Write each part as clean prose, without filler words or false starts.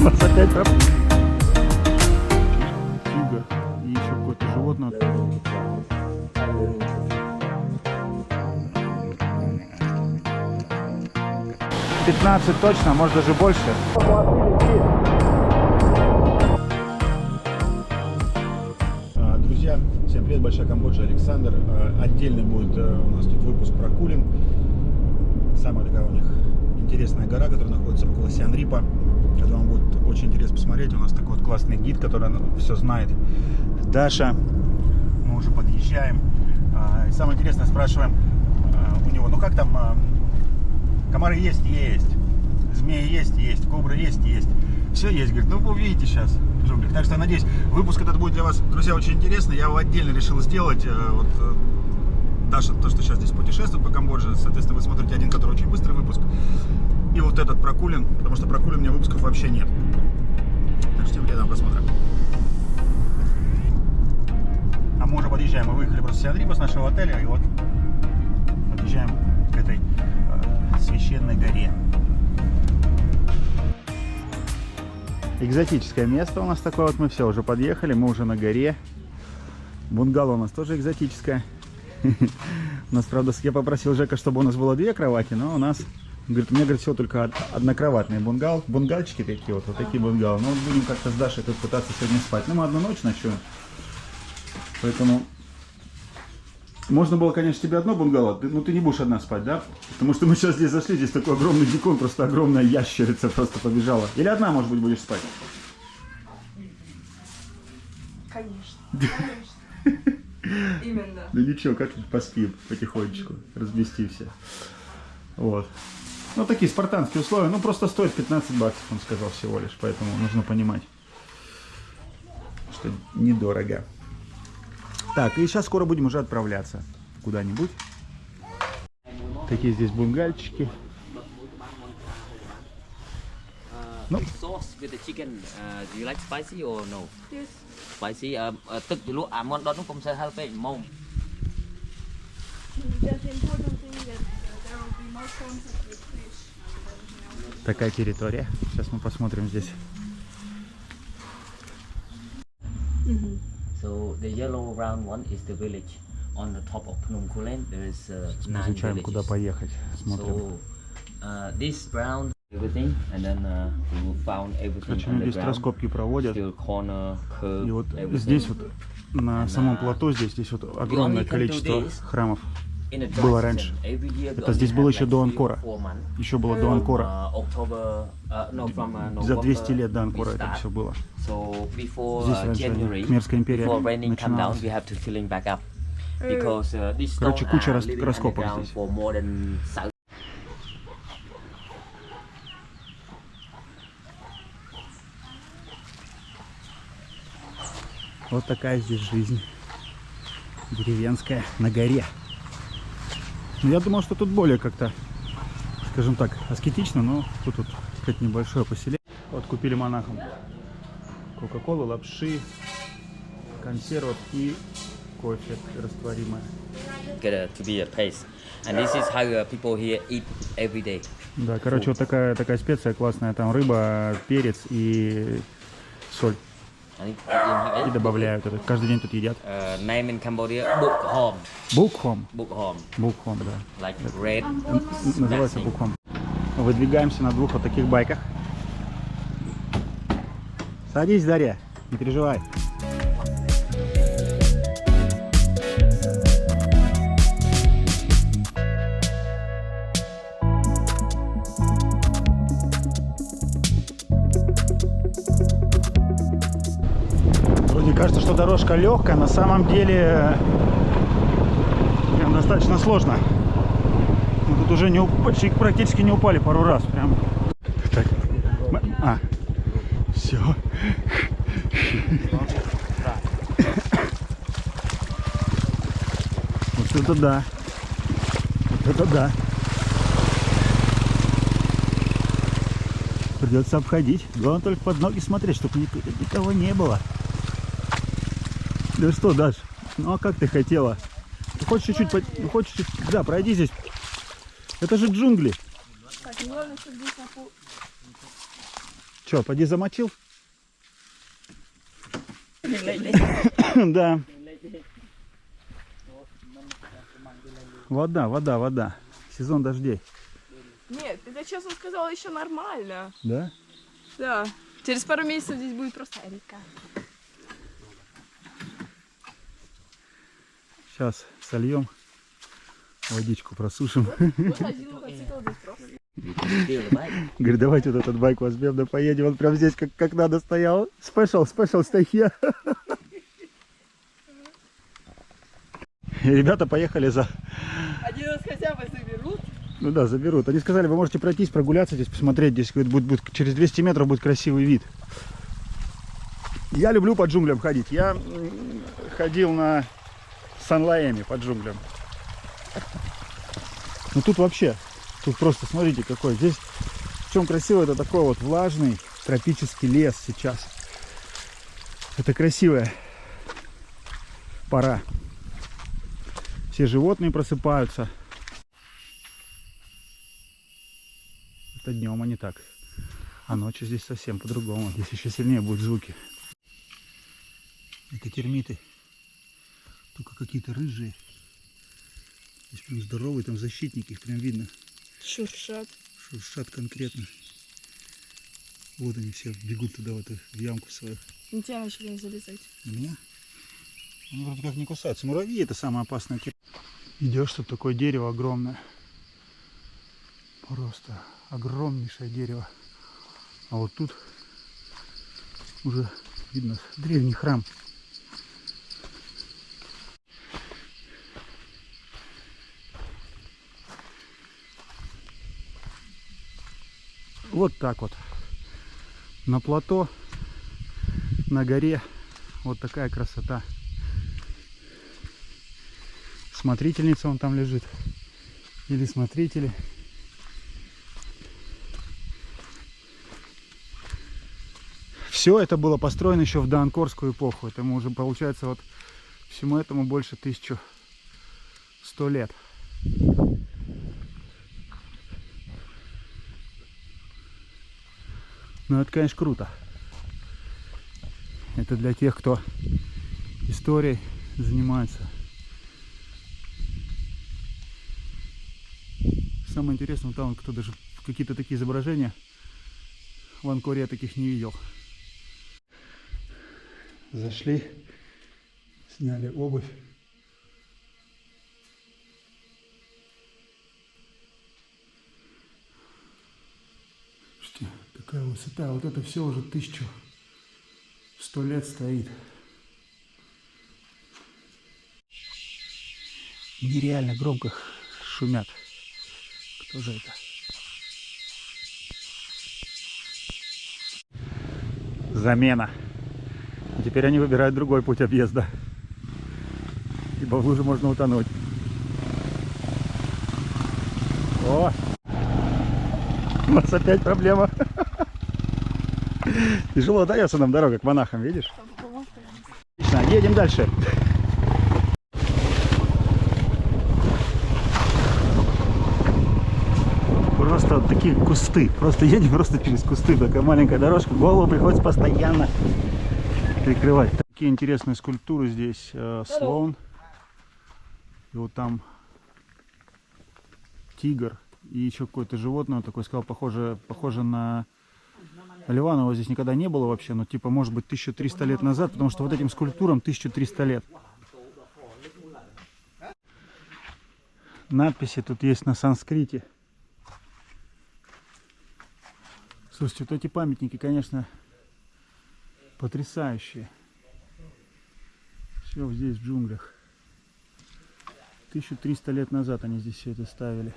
Вас опять пропустил. Тигр и еще какое-то животное. 15 точно, может даже больше. Друзья, всем привет, Большая Камбоджа, Александр. Отдельный будет у нас тут выпуск про Кулин. Самая такая у них интересная гора, которая находится около Сиан-Рипа. Это вам будет очень интересно посмотреть. У нас такой вот классный гид, который все знает. Даша. Мы уже подъезжаем. И самое интересное, спрашиваем у него, ну как там, комары есть? Есть. Змеи есть, кобры есть. Все есть, говорит, ну вы увидите сейчас в джунглях. Так что, надеюсь, выпуск этот будет для вас, друзья, очень интересный. Я его отдельно решил сделать. Вот Даша, то, что сейчас здесь путешествует по Камбодже, соответственно, вы смотрите один, который очень быстрый выпуск. И вот этот про Кулин, потому что про Кулин у меня выпусков вообще нет. Так что там посмотрим. А мы уже подъезжаем, мы выехали просто с Сиан-Рипа, с нашего отеля, и вот подъезжаем к этой священной горе. Экзотическое место у нас такое, вот мы все уже подъехали, мы уже на горе. Бунгало у нас тоже экзотическое. У нас, правда, я попросил Жека, чтобы у нас было 2 кровати, но у нас, говорит, у меня, говорит, всего только однокроватные бунгальчики такие вот такие бунгало. Но вот будем как-то с Дашей тут пытаться сегодня спать. Ну, мы одну ночь ночуем, поэтому можно было, конечно, тебе одно бунгало, но ты не будешь одна спать, да? Потому что мы сейчас здесь зашли, здесь такой огромный дикон, просто огромная ящерица просто побежала. Или одна, может быть, будешь спать? Конечно. Именно. Ну ничего, как-нибудь поспим потихонечку, разбестимся. Вот. Ну, такие спартанские условия, ну, просто стоит 15 баксов, он сказал всего лишь, поэтому нужно понимать, что недорого. Так, и сейчас скоро будем уже отправляться куда-нибудь. Такие здесь бунгальчики. Ну. Sauce with the chicken. Do you like spicy or no? Yes. Spicy. Tức từ lúc món đó nó cũng sẽ hơi bị mông. Just important thing that there will be more contact with fish. Такая территория. Сейчас мы посмотрим здесь. So the yellow round one is the village. On the top of Phnom Kulen there is 9 Изучаем, куда villages. поехать. Смотрим. So this brown everything, and then we found everything Короче, они здесь underground. раскопки проводят. Still corner, curve, И вот everything. здесь вот, на самом плато, здесь вот огромное количество храмов In the dry было season, раньше. every year we Это здесь only было have еще like до 3 or Анкора. 4 months. Еще было до Анкора. October, no, from За 200 лет до we Анкора это start. все было. So before Здесь раньше January, Khmerская империя before raining come down, начиналась. we have to filling back up because this Короче, stone куча are living раскопок underground здесь. for more than 1,000. Вот такая здесь жизнь. Деревенская, на горе. Ну, я думал, что тут более как-то, скажем так, аскетично, но тут вот какое-то небольшое поселение. Вот купили монахам кока-колы, лапши, консервов и кофе растворимое. Get to be a place, and this is how people here eat every day. Да, короче, вот такая специя классная, там рыба, перец и соль. И добавляют это. Каждый день тут едят. Name in Cambodia, Bukholm. Букхом. Bukholm, Букхом, да. like red. Называется букхом. Выдвигаемся на 2 вот таких байках. Садись, Дарья, не переживай. Вроде кажется, что дорожка легкая, на самом деле прям достаточно сложно. Мы тут уже почти практически не упали пару раз. Прям. Так. Все. Вот это да. Вот это да. Придется обходить. Главное только под ноги смотреть, чтобы никого не было. Да что, Даш? Ну а как ты хотела? Ты хочешь чуть-чуть, хочешь чуть-чуть, да, пройди здесь. Это же джунгли. Так, главное, чтобы здесь Че, поди замочил? Да. Вода. Сезон дождей. Нет, ты честно сказала, еще нормально. Да? Да. Через пару месяцев здесь будет просто река. Сейчас сольем, водичку просушим. Вот один мотоцикл здесь просто. Steal the bike. Говорит, давайте вот этот байк возьмем, да поедем. Он прям здесь как надо стоял. Спешл, stay here. И ребята поехали за... Они нас хотя бы заберут. Ну да, заберут. Они сказали, вы можете пройтись, прогуляться здесь, посмотреть. Здесь будет через 200 метров будет красивый вид. Я люблю по джунглям ходить. Я ходил на Сан-Лаэме по джунглям. Ну тут вообще, тут просто смотрите какой. Здесь в чем красиво, это такой вот влажный тропический лес сейчас. Это красивая пора. Все животные просыпаются. Это днем, а не так. А ночью здесь совсем по-другому. Здесь еще сильнее будут звуки. Это термиты. Только какие-то рыжие. Здесь прям здоровые, там защитники, их прям видно. Шуршат. Шуршат конкретно. Вот они все бегут туда, в эту ямку свою. На тебя начали залезать. На меня? Они вроде как не кусаются. Муравьи — это самое опасное. Идешь, тут такое дерево огромное. Просто огромнейшее дерево. А вот тут уже видно древний храм. Вот так вот. На плато, на горе. Вот такая красота. Смотрительница вон там лежит. Или смотрители. Все это было построено еще в доангкорскую эпоху. Это уже получается вот всему этому больше 1100 лет. Ну это, конечно, круто. Это для тех, кто историей занимается. Самое интересное, там кто даже какие-то такие изображения в Анкоре я таких не видел. Зашли, сняли обувь. Слушайте, такая высота. Вот это все уже 1100 лет стоит. Нереально громко шумят. Кто же это? Замена. Теперь они выбирают другой путь объезда. Ибо в луже можно утонуть. О! У нас опять проблема. Тяжело дается нам дорога к монахам, видишь? Отлично, едем дальше. Просто вот такие кусты. Просто едем просто через кусты. Такая маленькая дорожка. Голову приходится постоянно прикрывать. Такие интересные скульптуры здесь. Слон. И вот там тигр. И еще какое-то животное. Такое, сказал, похоже на льва. Его здесь никогда не было вообще. Но типа может быть 1300 лет назад. Потому что вот этим скульптурам 1300 лет. Надписи тут есть на санскрите. Слушайте, вот эти памятники, конечно, потрясающие. Все здесь в джунглях. 1300 лет назад они здесь все это ставили.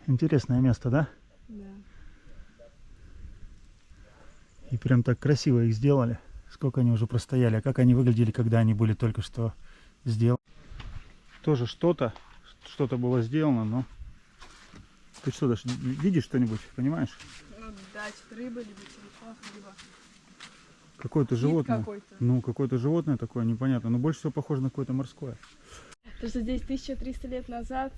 Интересное место, да? Да. И прям так красиво их сделали. Сколько они уже простояли. А как они выглядели, когда они были только что сделаны. Тоже что-то было сделано, но... Ты что, даже видишь что-нибудь, понимаешь? Ну да, что-то рыба, либо черепаха, либо... Какое-то животное. какой-то. Ну, какое-то животное такое, непонятно. Но больше всего похоже на какое-то морское. Потому что здесь 1300 лет назад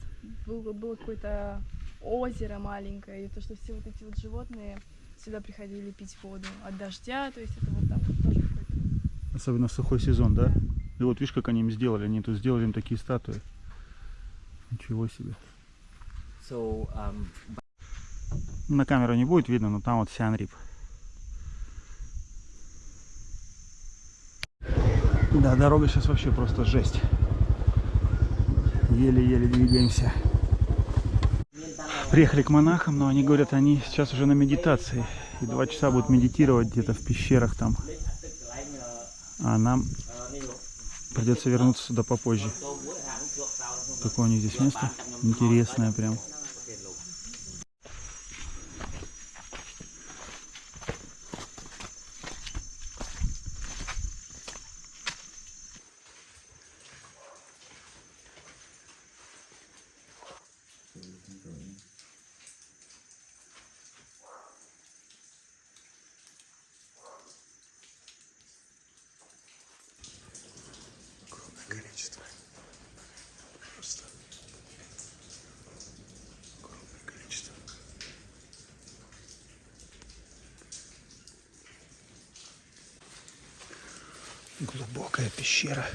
было какое-то озеро маленькое, и то, что все вот эти вот животные сюда приходили пить воду от дождя, то есть это вот там тоже какой-то... Особенно в сухой сезон, да? И вот видишь, как они им сделали. Они тут сделали им такие статуи. Ничего себе. So, На камеру не будет видно, но там вот Сиам Рип. Да, дорога сейчас вообще просто жесть. Еле-еле двигаемся. Приехали к монахам, но они говорят, они сейчас уже на медитации. И 2 часа будут медитировать где-то в пещерах там. А нам придется вернуться сюда попозже. Такое у них здесь место интересное прям. Количество. Просто огромное количество. Глубокая пещера.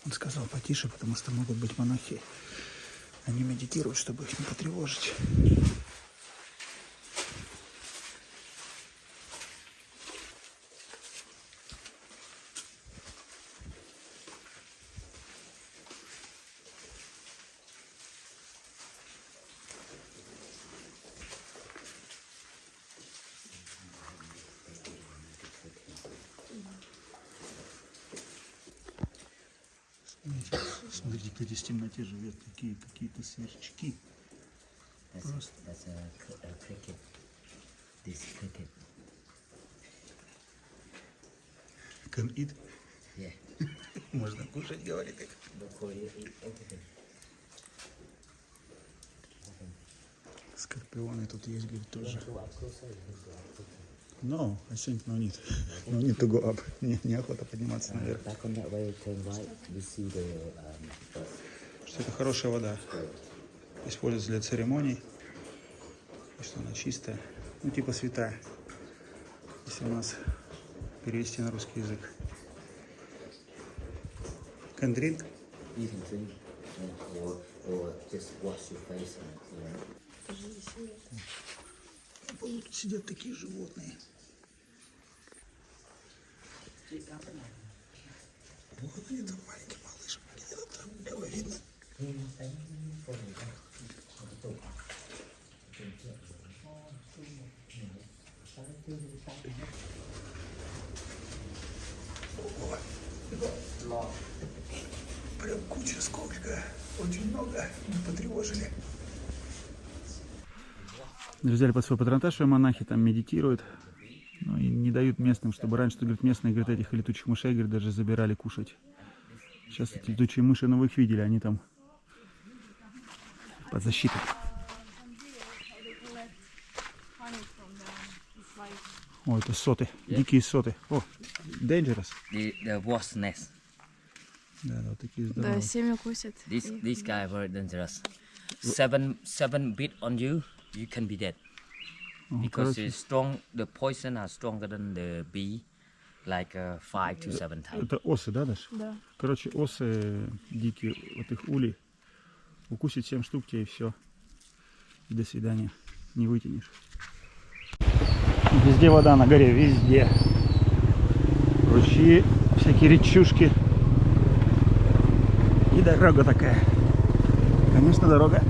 Он сказал потише, потому что могут быть монахи. Они медитируют, чтобы их не потревожить. Смотрите, кто здесь в темноте живет, какие-то сверчки. that's a cricket. This cricket. Can eat? Yeah. Можно кушать, говорит их. Before you eat everything. Скорпионы тут есть, говорит, тоже. Go up closer, you can go up closer. No, I think no need. No need to go up. Неохота подниматься наверх. Back on that way, turn right, you see the Что это хорошая вода. Используется для церемоний. И что она чистая. Ну, типа святая. Если у нас перевести на русский язык. Can drink? you can drink, or just wash your face in it, you know. Тут сидят такие животные. Вот они там, маленький малыш. Где-то там, его видно. Ого. Прям куча, сколько. Очень много. Мы потревожили. Взяли под свой патронтаж, монахи там медитируют. Ну, и не дают местным, чтобы раньше, говорит, местные, говорит, этих летучих мышей, говорит, даже забирали кушать. Сейчас эти летучие мыши, ну вы их видели, они там под защитой. О, это соты, дикие соты. О, dangerous. The wasp nest. Да, вот такие Да, здоровые. семя кусят. This guy very dangerous. Seven bit on you, you can be dead. Because Короче, it's strong. The poison are stronger than the bee, like 5 to 7 times. это осы, да, Даш? Да. Короче, осы дикие, вот их улей. Укусит 7 штук тебе и все. И до свидания. Не вытянешь. Везде вода на горе, везде. Ручьи, всякие речушки. И дорога такая. Конечно, дорога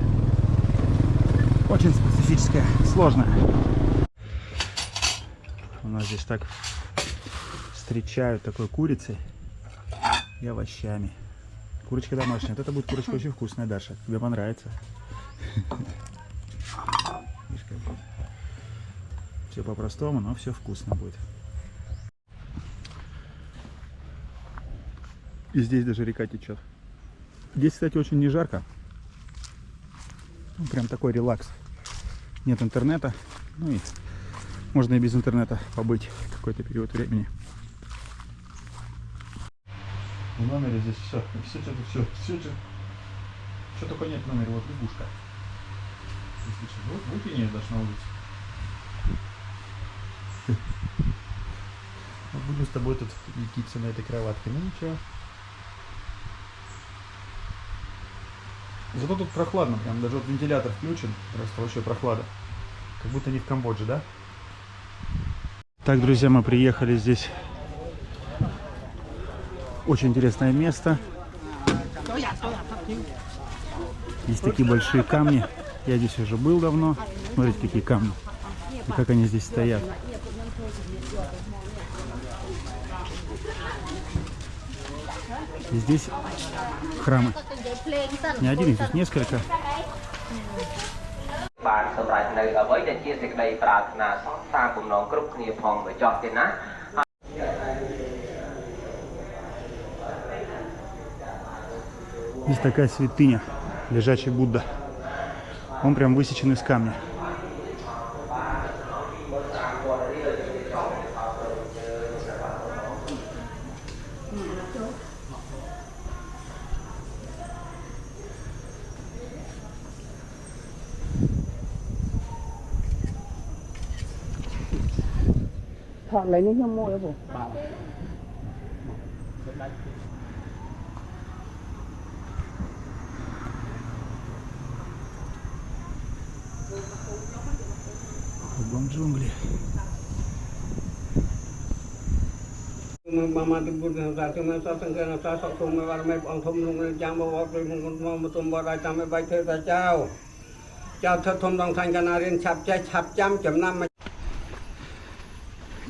очень специфическая, сложная. У нас здесь так встречают такой курицей и овощами. Курочка домашняя. Вот это будет курочка очень вкусная, Даша. Тебе понравится. Все по-простому, но все вкусно будет. И здесь даже река течет. Здесь, кстати, очень не жарко. Прям такой релакс. Нет интернета. Ну и Можно и без интернета побыть какой-то период времени. В номере здесь все только нет в номере. Вот лягушка. Если что, вот выкини ее даже на улицу. Вот буду с тобой тут летиться на этой кроватке. Ну ничего. Зато тут прохладно, прям даже вот вентилятор включен, просто вообще прохлада. Как будто не в Камбодже, да? Так, друзья, мы приехали здесь. Очень интересное место. Здесь такие большие камни. Я здесь уже был давно. Смотрите, какие камни. И как они здесь стоят. И здесь храмы. Не один, их здесь несколько. Здесь такая святыня, лежачий Будда. Он прям высечен из камня. lấy nước môi bố Кругом джунгли. Mama tu pun dah tu masa tengah nasa satu mewar mep angthom nung jang bawa tu mung mutum barai tamai baik tu jauh jauh terthom dong tang kanarin chap jam jam nam.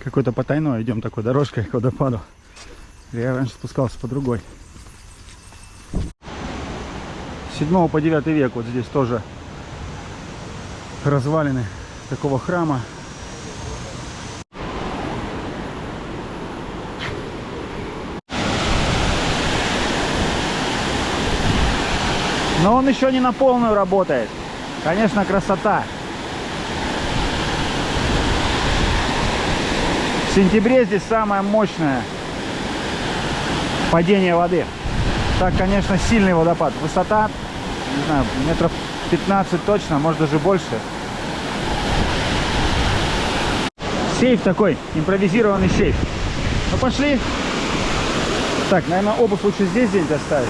Какой-то потайной идем такой дорожкой к водопаду. Я раньше спускался по другой. С 7 по 9 век вот здесь тоже развалины такого храма. Но он еще не на полную работает. Конечно, красота. В сентябре здесь самое мощное падение воды. Так, конечно, сильный водопад. Высота, не знаю, метров 15 точно, может даже больше. Сейф такой, импровизированный сейф. Ну пошли. Так, наверное, обувь лучше здесь оставить.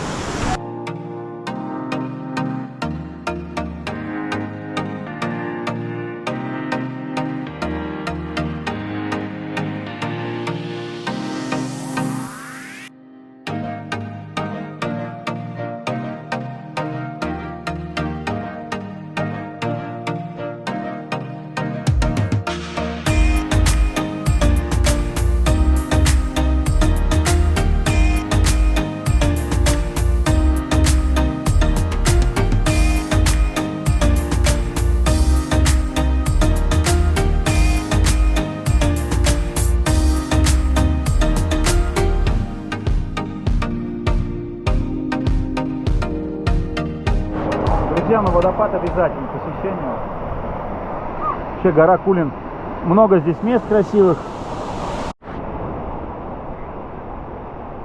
Друзья, ну водопад обязательно к посещению. Вообще гора Кулин. Много здесь мест красивых.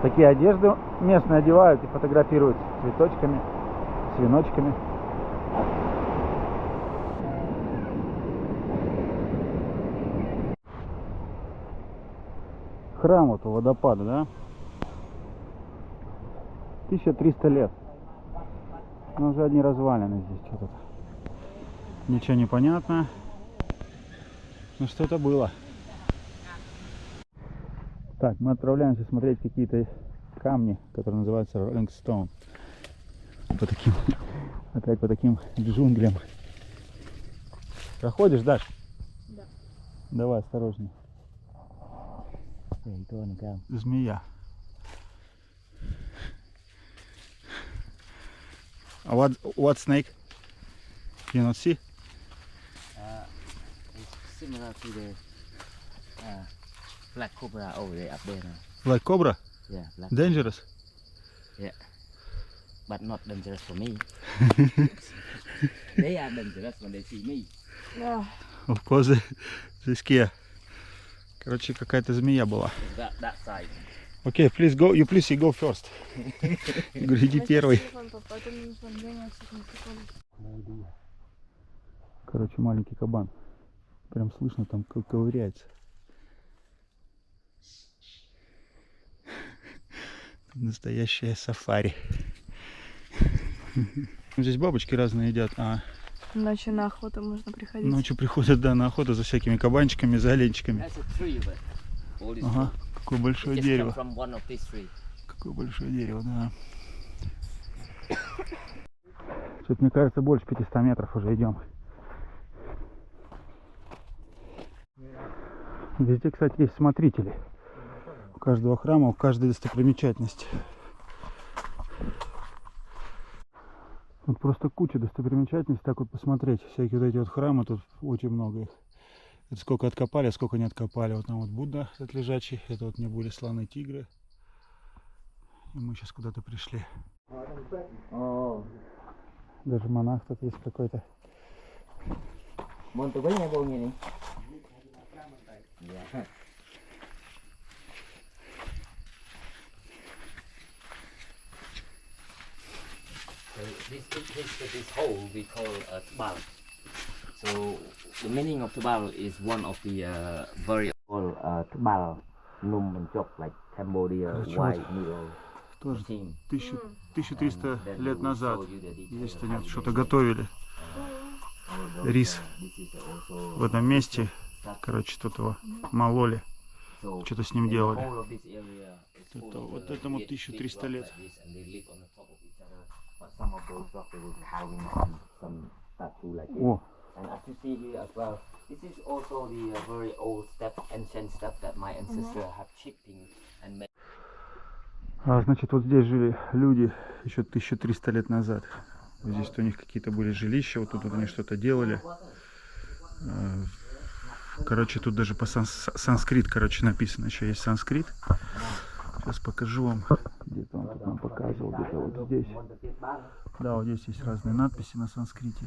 Такие одежды местные одевают и фотографируют с цветочками, с веночками. Храм вот у водопада, да? 1300 лет. Но уже одни развалины здесь что-то. Ничего не понятно. Но что-то было. Так, мы отправляемся смотреть какие-то камни, которые называются Rolling Stone. По таким, опять по таким джунглям. Проходишь, Даш? Да. Давай, осторожней. Змея. What snake? You not see? It's similar to the black cobra over there up there now. Like cobra? Yeah, black Dangerous? Yeah, but not dangerous for me. They are dangerous when they see me. Да. Of course, Здесь Kia. Короче, какая-то змея была. That side. Окей, please go, you go first. Я говорю, иди первый. Короче, маленький кабан. Прям слышно там, как ковыряется. Настоящее сафари. Здесь бабочки разные едят, а Ночью на охоту можно приходить. ночью приходят, да, на охоту за всякими кабанчиками, за оленчиками. That's a tree, but all is Ага, какое большое just come дерево. from one of these three. Какое большое дерево, да. Что-то, мне кажется, больше 500 метров уже идем. Везде, кстати, есть смотрители. У каждого храма, у каждой достопримечательности. Вот просто куча достопримечательностей, так вот посмотреть. Всякие вот эти вот храмы, тут очень много их. Это сколько откопали, а сколько не откопали. Вот там вот Будда этот лежачий, это вот не были слоны, тигры. И мы сейчас куда-то пришли. Даже монах тут есть какой-то. So this hole we call a tubal. So the meaning of tubal is one of the very old tubal, Num and Chok, like Cambodia, Короче, White, вот Middle, тоже Team. 1300 then лет we will назад. show you the detail Есть of они how вот they что-то do it. готовили рис This is also в этом месте. Короче, что-то его мололи. so Что-то с ним in the делали. whole of this area is full Это, of, вот big- этому big 1300 rocks лет. like this, and they live on the top of each other. But some of those rocks they will carving some statue like this. О, And as you see here as well, this is also the very old step, ancient step that my ancestors have chipping and made. а, значит, вот здесь жили люди еще 1300 лет назад. Здесь у них какие-то были жилища, вот тут вот они что-то делали. Короче, тут даже по санскрит, короче, написано. Еще есть санскрит. Сейчас покажу вам. Где-то он тут нам показывал, где-то вот здесь. Да, вот здесь есть разные надписи на санскрите.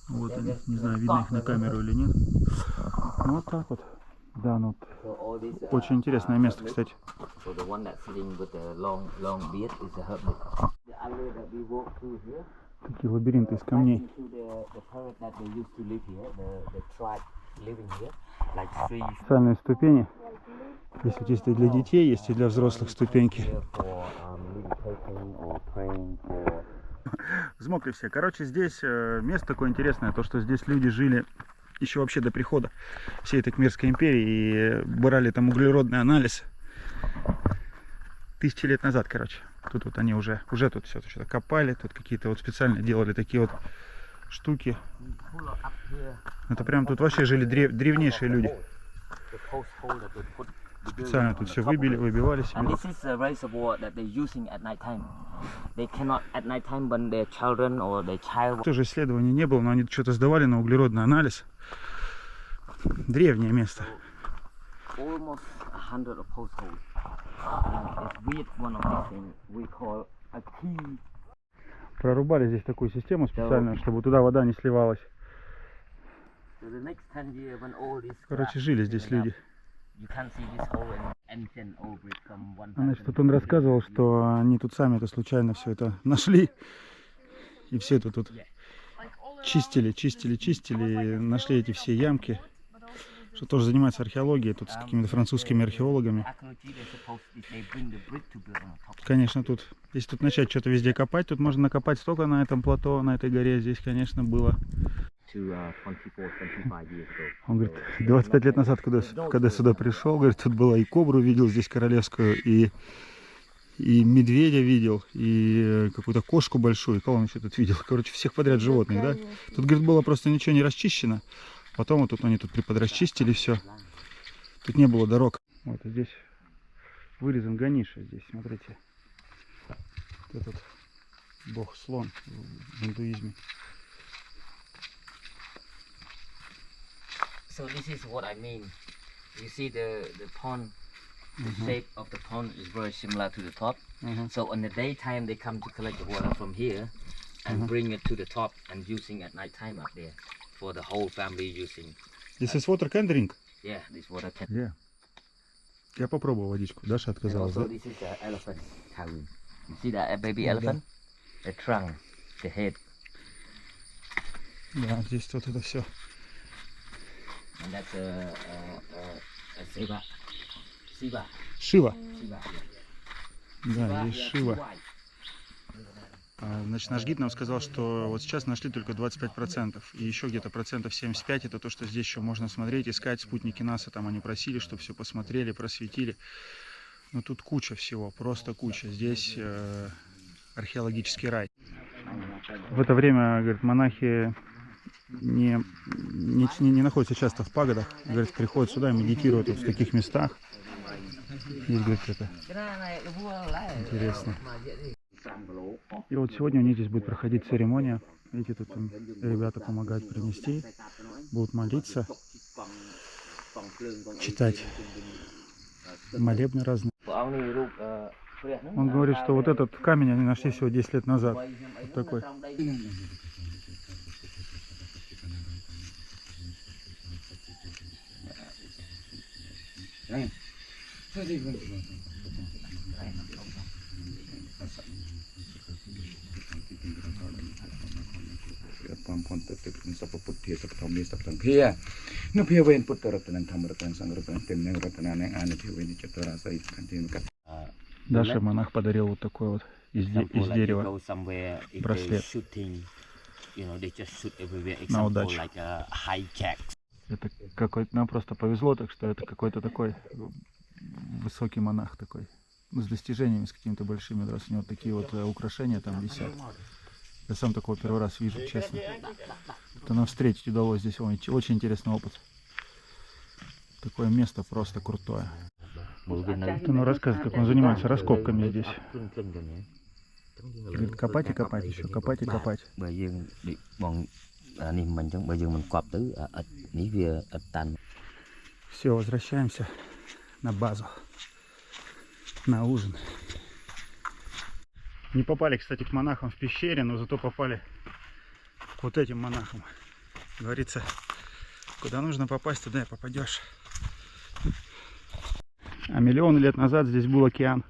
Вот они, не знаю, видно их на камеру или нет. Ну, вот так вот. Да, ну вот. So all these, Очень интересное место, кстати. So the one that's sitting with the long beard is a hermit. The alley that we walk through here, Такие лабиринты из камней. into the period that they used to live here, the tribe living here, like trees Специальные ступени. Есть вот есть и для детей, есть и для взрослых ступеньки. here for meditating or praying for. Взмокли все. Короче, здесь место такое интересное, то что здесь люди жили еще вообще до прихода всей этой Кхмерской империи и брали там углеродный анализ 1000 лет назад, короче. Тут вот они уже тут все что-то копали, тут какие-то вот специально делали такие вот штуки. Pull up here. Это прям тут вообще жили древнейшие люди. The post hole that they put the Специально building тут on все the top of it. выбивали And себе. this is a reservoir that they're using at night time. They cannot at night time when their children or their child. Тоже исследований не было, но они что-то сдавали на углеродный анализ. Древнее место. Almost 100 of post holes. And it's weird one of these things we call a key. Прорубали здесь такую систему специальную, чтобы туда вода не сливалась. So the next 10 years when all this Короче, жили здесь люди. you can't see this hole in ancient old brick from 1000. Значит, тут он рассказывал, что они тут сами это случайно все это нашли. И все это тут чистили, и нашли эти все ямки. Что тоже занимается археологией, тут с какими-то французскими археологами. Archaeology, they're supposed to, they bring the brick to build on the top. Конечно, тут, если тут начать что-то везде копать, тут можно накопать столько на этом плато, на этой горе. Здесь, конечно, было. To 24-25 years ago. Он говорит, 25 лет назад, когда сюда пришел, говорит, тут была и кобру видел здесь королевскую, и медведя видел, и какую-то кошку большую, и кого он еще тут видел. Короче, всех подряд животных, да? Тут, говорит, было просто ничего не расчищено. Потом вот тут они тут приподрасчистили все. Тут не было дорог. Вот здесь вырезан Ганиша здесь, смотрите. Вот этот бог слон в индуизме. So this is what I mean. You see the pond, the shape of the pond is very similar to the top. So on the daytime they come to collect the water from here and bring it to the top and using at night time up there for the whole family using. This is water can drink? Yeah, this water can. Yeah. Я попробовал водичку. Даша And отказалась, also да? this is the elephant carving. You see that baby elephant? The trunk, the head, Да, здесь вот это все. and that's a Shiva. Shiva. Шива. Shiva. Да, здесь Yeah, Шива. white. Значит, наш гид нам сказал, что вот сейчас нашли только 25%. И еще где-то процентов 75 это то, что здесь еще можно смотреть, искать. Спутники НАСА там они просили, чтобы все посмотрели, просветили. Но тут куча всего, просто куча. Здесь археологический рай. В это время, говорит, монахи не находятся часто в пагодах. Говорит, приходят сюда, медитируют вот в таких местах. Здесь, говорит, это интересно. И вот сегодня у них здесь будет проходить церемония. Видите, тут им ребята помогают принести. Будут молиться, читать молебны разные. Он говорит, что вот этот камень они нашли всего 10 лет назад. Вот такой. Даша монах подарил вот такой вот из дерева браслет. На удачу. Это какой-то, нам просто повезло, так что это какой-то такой высокий монах такой, с достижениями, с какими-то большими, раз у него такие вот украшения там висят. Я сам такого первый раз вижу, честно. Это нам встретить удалось здесь, очень интересный опыт. Такое место просто крутое. Это он рассказывает, как он занимается раскопками здесь. Говорит, копать и копать еще, копать и копать. Все, возвращаемся на базу, на ужин. Не попали, кстати, к монахам в пещере, но зато попали к вот этим монахам. Говорится, куда нужно попасть, туда и попадешь. А миллионы лет назад здесь был океан.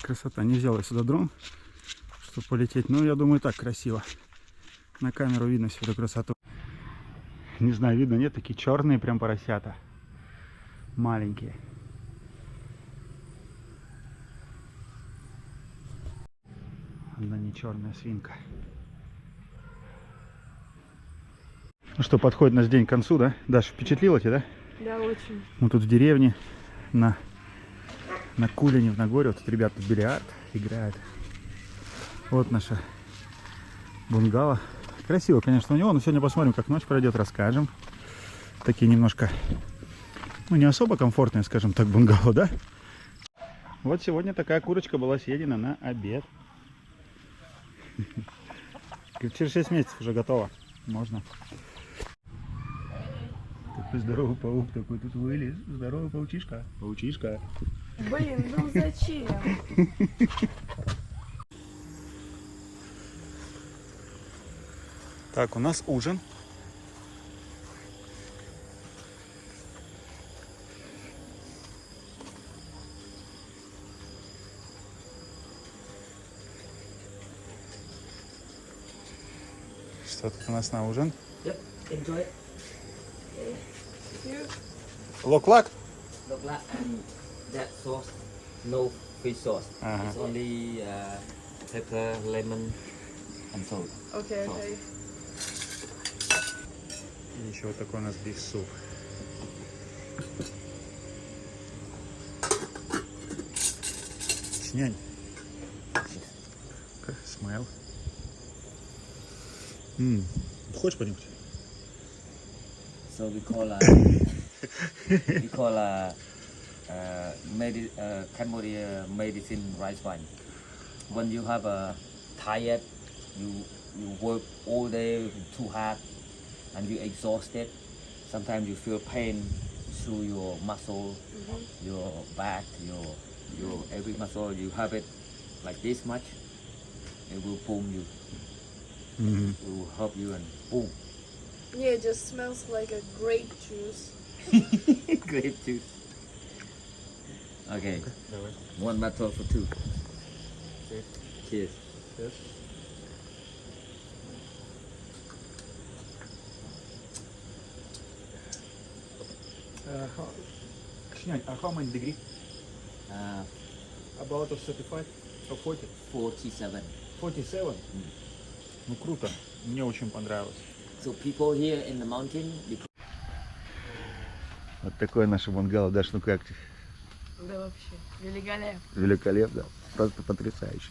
Красота. Не взял я сюда дрон, чтобы полететь. Но я думаю, так красиво. На камеру видно всю эту красоту. Не знаю, видно, нет? Такие черные прям поросята. Маленькие. Она не черная свинка. Ну что, подходит наш день к концу, да? Даша, впечатлила тебя, да? Да, очень. Мы тут в деревне, на Кулине, в Нагоре. Вот тут ребята в бильярд играют. Вот наша бунгало. Красиво, конечно, у него, но сегодня посмотрим, как ночь пройдет, расскажем. Такие немножко, ну, не особо комфортные, скажем так, бунгало, да? Вот сегодня такая курочка была съедена на обед. Через 6 месяцев уже готово. Можно. Такой здоровый паук такой тут вылез. Здоровый паучишка. Паучишка. Блин, ну зачем? Так, у нас ужин. Что тут у нас на ужин? Yep, enjoy it. Локлак? Look like that sauce, no fish sauce. It's only pepper, lemon, and salt. Окей, окей. И еще вот такой у нас биф-суп. Снянь. Смайл. Хочешь понюхать? So we call Cambodia medicine rice wine. When you have a tired, you work all day too hard, and you exhausted. Sometimes you feel pain through your muscle, your back, your every muscle. You have it like this much. It will boom you. Мгм. It will help you and boom. Yeah, it just smells like a grape juice. Grape juice. Okay. Давай. One bottle for two. Cheers. How many degree? Uh, About of 35 or 40? 47. 47? Ну круто, мне очень понравилось. So people here in the mountain, because Вот такое наше мангало, Даш, ну как? Да вообще, великолепно. Великолепно, просто потрясающе.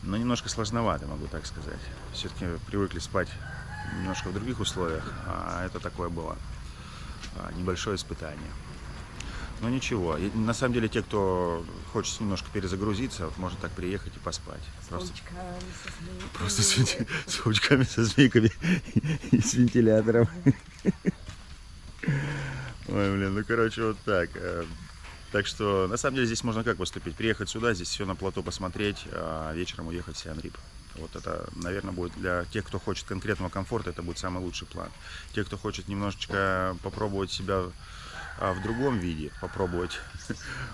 Но немножко сложновато, могу так сказать. Все-таки привыкли спать немножко в других условиях, а это такое было небольшое испытание. Но ничего, и на самом деле те, кто хочет немножко перезагрузиться, вот может так приехать и поспать. Просто с паучками, со змейками и с вентилятором. Ой, блин, ну короче, вот так. Так что, на самом деле, здесь можно как поступить? Приехать сюда, здесь все на плато посмотреть, а вечером уехать в Сиам-Рип. Вот это, наверное, будет для тех, кто хочет конкретного комфорта, это будет самый лучший план. Те, кто хочет немножечко попробовать себя в другом виде, попробовать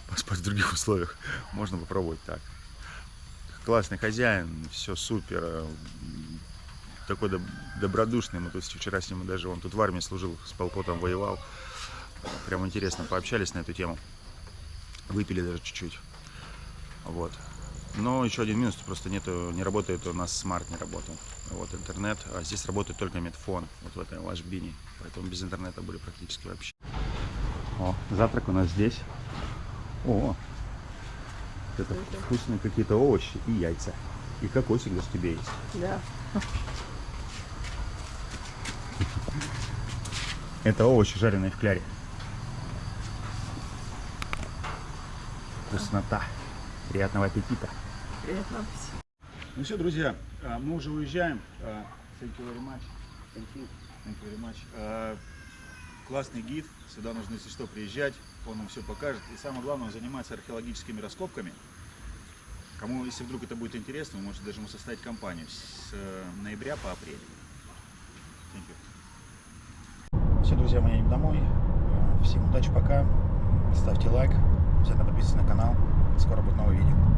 поспать в других условиях, можно попробовать так. Классный хозяин, все супер, такой добродушный. Мы тут вчера с ним даже, он тут в армии служил, с Полпотом воевал. Прям интересно пообщались на эту тему. Выпили даже чуть-чуть. Вот. Но еще один минус, просто не работает у нас смарт, не работал. Вот интернет, а здесь работает только медфон, вот в этой ложбине. Поэтому без интернета были практически вообще. О, завтрак у нас здесь. О, это вкусные какие-то овощи и яйца. И кокосик даже тебе есть. Да. Это овощи, жареные в кляре. Вкуснота. Приятного аппетита. Приятного аппетита. Ну все, друзья, мы уже уезжаем. Thank you very much. Thank you. Thank you very much. Классный гид. Сюда нужно, если что, приезжать. Он нам все покажет. И самое главное, он занимается археологическими раскопками. Кому, если вдруг это будет интересно, вы можете даже ему составить компанию с ноября по апрель. Thank you. Все, друзья, мы едем домой. Всем удачи, пока. Ставьте лайк. Обязательно подписывайтесь на канал. Скоро будет новое видео.